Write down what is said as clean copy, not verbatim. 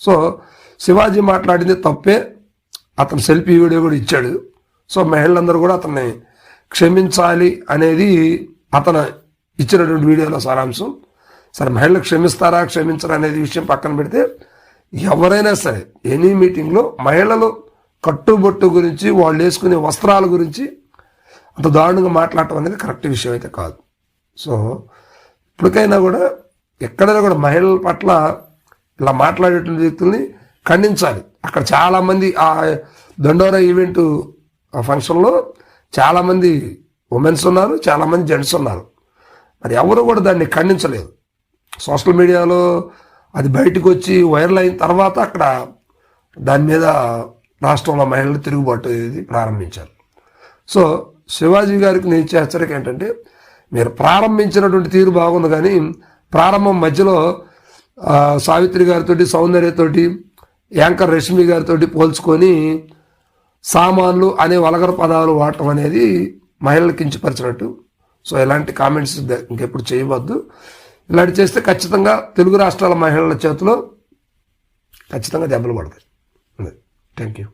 So Shivaji మాట్లాడింది తప్పే, అతను సెల్ఫీ వీడియో కూడా ఇచ్చాడు. సో మహిళలందరూ కూడా అతన్ని క్షమించాలి అనేది అతను ఇచ్చినటువంటి వీడియోలో సారాంశం. సరే, మహిళలు క్షమిస్తారా క్షమించరా అనేది విషయం పక్కన పెడితే, ఎవరైనా సరే ఎనీ మీటింగ్లో మహిళలు కట్టుబొట్టు గురించి, వాళ్ళు వేసుకునే వస్త్రాల గురించి అంత దారుణంగా మాట్లాడటం అనేది కరెక్ట్ విషయం అయితే కాదు. సో ఇప్పటికైనా కూడా ఎక్కడైనా కూడా మహిళల పట్ల ఇలా మాట్లాడేటువంటి వ్యక్తుల్ని ఖండించాలి. అక్కడ చాలామంది ఆ దండోరా ఈవెంట్ ఫంక్షన్లో చాలామంది ఉమెన్స్ ఉన్నారు, చాలామంది జెంట్స్ ఉన్నారు. మరి ఎవరు కూడా దాన్ని ఖండించలేదు. సోషల్ మీడియాలో అది బయటకు వచ్చి వైరల్ అయిన తర్వాత అక్కడ దాని మీద రాష్ట్రంలో మహిళలు తిరుగుబాటు అనేది ప్రారంభించారు. సో శివాజీ గారికి నేను ఇచ్చే హెచ్చరిక ఏంటంటే, మీరు ప్రారంభించినటువంటి తీరు బాగుంది, కానీ ప్రారంభం మధ్యలో సావిత్రి గారితో, సౌందర్యతోటి, యాంకర్ రష్మి గారితో పోల్చుకొని సామాన్లు అనే వలగర పదాలు వాడటం అనేది మహిళలు కించపరిచినట్టు. సో ఇలాంటి కామెంట్స్ ఇంకెప్పుడు చేయవద్దు. ఇలాంటి చేస్తే ఖచ్చితంగా తెలుగు రాష్ట్రాల మహిళల చేతిలో ఖచ్చితంగా దెబ్బలు పడతాయి. Thank you.